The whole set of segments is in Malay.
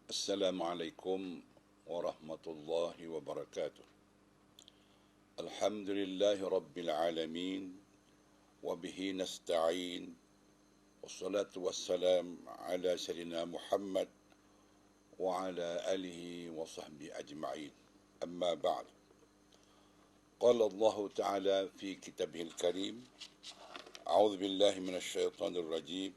Assalamualaikum warahmatullahi wabarakatuh. Alhamdulillahi rabbil alamin wa bihi nasta'in wassalatu wassalam ala sayyidina Muhammad wa ala alihi wa sahbihi ajma'in. Amma ba'd. Qala Allah Ta'ala fi kitabihil karim. A'udzu billahi minasy syaithanir rajim.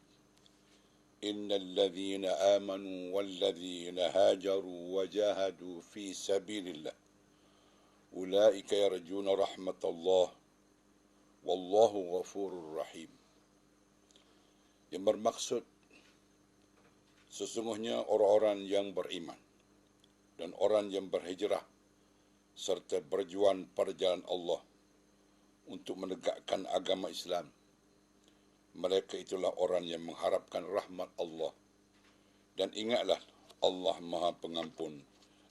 إن الذين آمنوا والذين هاجروا وجاهدوا في سبيل الله أولئك يرجون رحمة الله والله غفور رحيم. Yang bermaksud sesungguhnya orang-orang yang beriman dan orang yang berhijrah serta berjuang pada jalan Allah untuk menegakkan agama Islam. Mereka itulah orang yang mengharapkan rahmat Allah. Dan ingatlah, Allah Maha Pengampun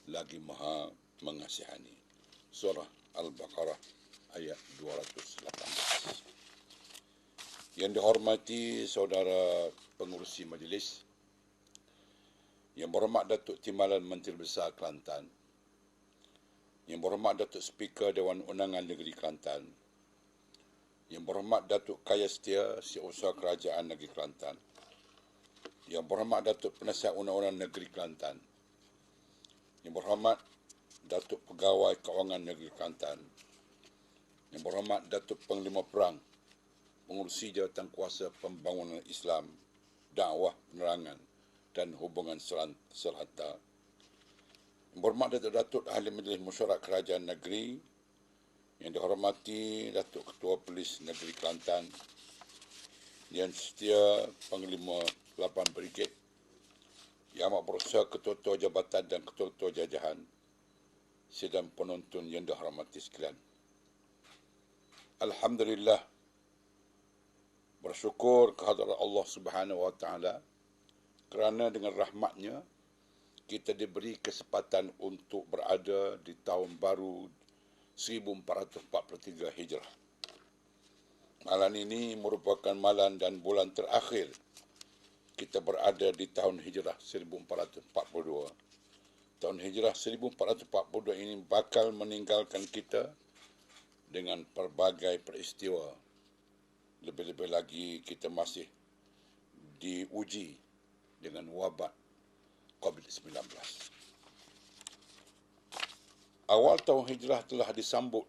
lagi Maha Mengasihani. Surah Al-Baqarah ayat 218. Yang dihormati saudara pengurusi majlis, yang berhormat Datuk Timbalan Menteri Besar Kelantan, yang berhormat Datuk Speaker Dewan Undangan Negeri Kelantan, yang berhormat Datuk Kaya Setia, Setiausaha Kerajaan Negeri Kelantan, yang berhormat Datuk Penasihat Undang-Undang Negeri Kelantan, yang berhormat Datuk Pegawai Kewangan Negeri Kelantan, yang berhormat Datuk Panglima Perang, Pengurusi Jawatan Kuasa Pembangunan Islam, Dakwah, Penerangan dan Hubungan Serata, yang berhormat Datuk Ahli Majlis Mesyuarat Kerajaan Negeri, yang dihormati Datuk Ketua Polis Negeri Kelantan, Yang Setia Panglima 8 Brigade, Yang Amat Berusaha Ketua-Ketua Jabatan dan Ketua-Ketua Jajahan, sidang penonton yang dihormati sekalian. Alhamdulillah, bersyukur kehadrat Allah Subhanahu Wa Taala kerana dengan rahmatnya kita diberi kesempatan untuk berada di tahun baru 1443 Hijrah. Malam ini merupakan malam dan bulan terakhir kita berada di tahun Hijrah 1442. Tahun Hijrah 1442 ini bakal meninggalkan kita dengan pelbagai peristiwa. Lebih-lebih lagi kita masih diuji dengan wabak COVID-19. Awal tahun Hijrah telah disambut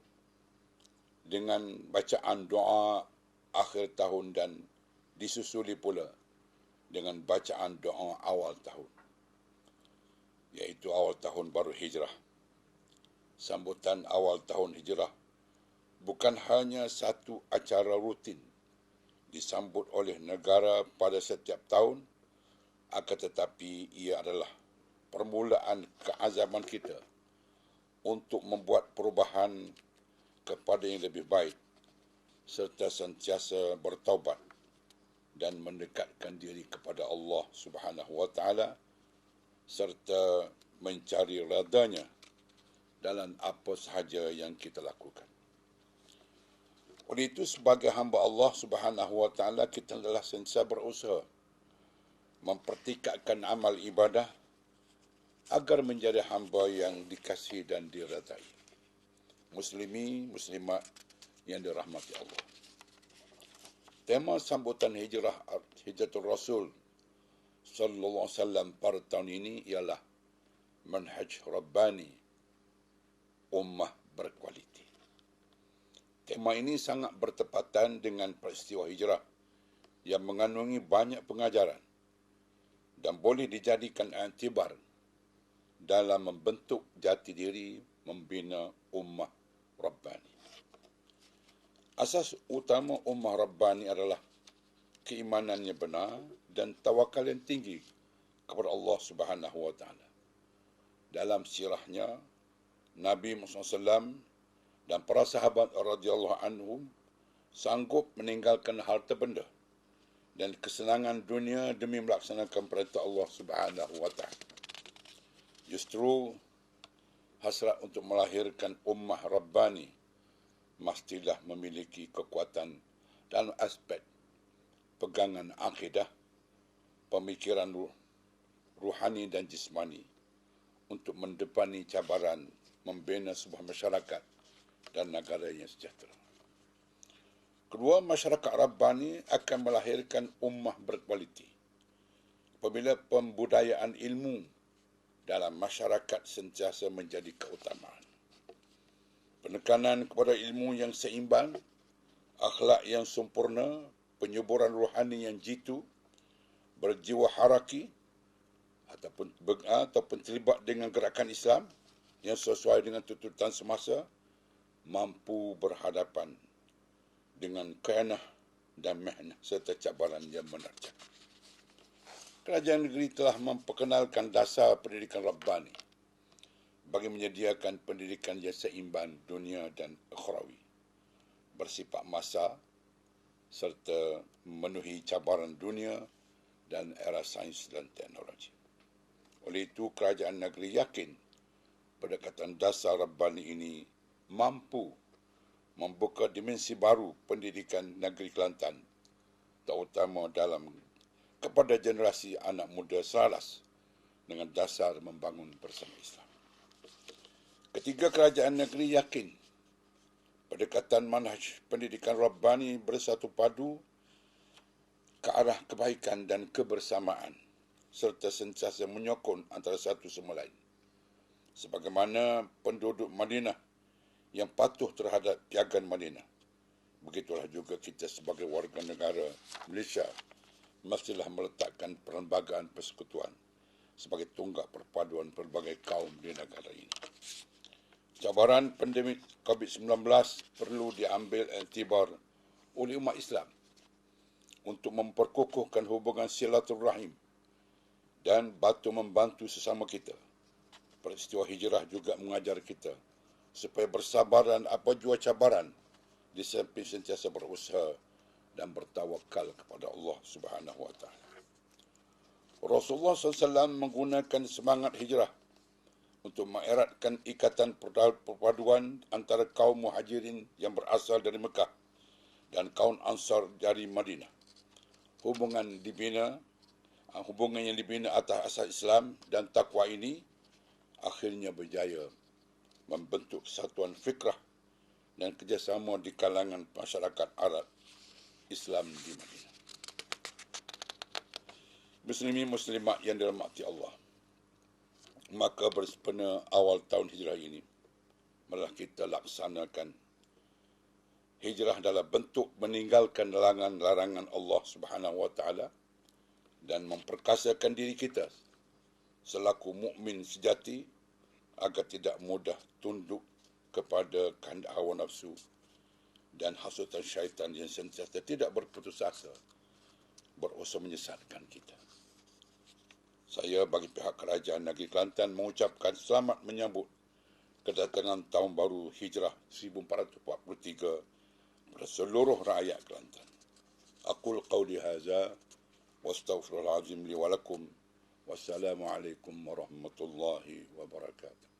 dengan bacaan doa akhir tahun dan disusuli pula dengan bacaan doa awal tahun, iaitu awal tahun baru Hijrah. Sambutan awal tahun Hijrah bukan hanya satu acara rutin disambut oleh negara pada setiap tahun, akan tetapi ia adalah permulaan keazaman kita untuk membuat perubahan kepada yang lebih baik serta sentiasa bertaubat dan mendekatkan diri kepada Allah Subhanahu Wa Taala serta mencari redanya dalam apa sahaja yang kita lakukan. Oleh itu, sebagai hamba Allah Subhanahu Wa Taala, kita adalah sentiasa berusaha mempertikatkan amal ibadah agar menjadi hamba yang dikasihi dan diredai. Muslimi, muslimat yang dirahmati Allah. Tema sambutan Hijratul Rasul sallallahu alaihi wasallam pada tahun ini ialah Manhaj Rabbani, ummah berkualiti. Tema ini sangat bertepatan dengan peristiwa hijrah yang mengandungi banyak pengajaran dan boleh dijadikan iktibar dalam membentuk jati diri membina ummah Rabbani. Asas utama ummah Rabbani adalah keimanannya benar dan tawakal yang tinggi kepada Allah Subhanahu Wa Taala. Dalam sirahnya, Nabi Muhammad SAW dan para sahabat radhiyallahu anhum sanggup meninggalkan harta benda dan kesenangan dunia demi melaksanakan perintah Allah Subhanahu Wa Taala. Justru hasrat untuk melahirkan ummah Rabbani mestilah memiliki kekuatan dalam aspek pegangan akidah, pemikiran ruhani dan jismani untuk mendepani cabaran membina sebuah masyarakat dan negara yang sejahtera. Kedua, masyarakat Rabbani akan melahirkan ummah berkualiti apabila pembudayaan ilmu dalam masyarakat sentiasa menjadi keutamaan. Penekanan kepada ilmu yang seimbang, akhlak yang sempurna, penyuburan rohani yang jitu, berjiwa haraki ataupun terlibat dengan gerakan Islam yang sesuai dengan tuntutan semasa, mampu berhadapan dengan kainah dan mehnah serta cabaran yang menerjang. Kerajaan negeri telah memperkenalkan dasar pendidikan Rabbani bagi menyediakan pendidikan yang seimbang dunia dan akhrawi, bersifat masa serta memenuhi cabaran dunia dan era sains dan teknologi. Oleh itu, kerajaan negeri yakin pendekatan dasar Rabbani ini mampu membuka dimensi baru pendidikan negeri Kelantan, terutama kepada generasi anak muda selaras dengan dasar membangun bersama Islam. Ketiga, kerajaan negeri yakin pendekatan manhaj pendidikan Rabbani bersatu padu ke arah kebaikan dan kebersamaan serta sentiasa menyokong antara satu sama lain. Sebagaimana penduduk Madinah yang patuh terhadap piagam Madinah, begitulah juga kita sebagai warga negara Malaysia mestilah meletakkan perlembagaan persekutuan sebagai tonggak perpaduan pelbagai kaum di negara ini. Cabaran pandemik COVID-19 perlu diambil iktibar oleh umat Islam untuk memperkukuhkan hubungan silaturahim dan membantu sesama kita. Peristiwa hijrah juga mengajar kita supaya bersabar dan apa jua cabaran di samping sentiasa berusaha dan bertawakal kepada Allah Subhanahu wa taala. Rasulullah SAW menggunakan semangat hijrah untuk mengeratkan ikatan perpaduan antara kaum muhajirin yang berasal dari Mekah dan kaum Ansar dari Madinah. Hubungan yang dibina atas asas Islam dan takwa ini akhirnya berjaya membentuk kesatuan fikrah dan kerjasama di kalangan masyarakat Arab Islam di Madinah. Muslimin muslimat yang dirahmati Allah, maka bersempena awal tahun hijrah ini, malah kita laksanakan hijrah dalam bentuk meninggalkan larangan Allah Subhanahu wa taala dan memperkasakan diri kita selaku mukmin sejati agar tidak mudah tunduk kepada kehendak hawa nafsu dan hasutan syaitan yang sentiasa tidak berputus asa berusaha menyesatkan kita. Saya bagi pihak kerajaan negeri Kelantan mengucapkan selamat menyambut kedatangan tahun baru Hijrah 1443 kepada seluruh rakyat Kelantan. Aqul qawli hadza wa astaghfirullahal azim li wa lakum. Wassalamualaikum warahmatullahi wabarakatuh.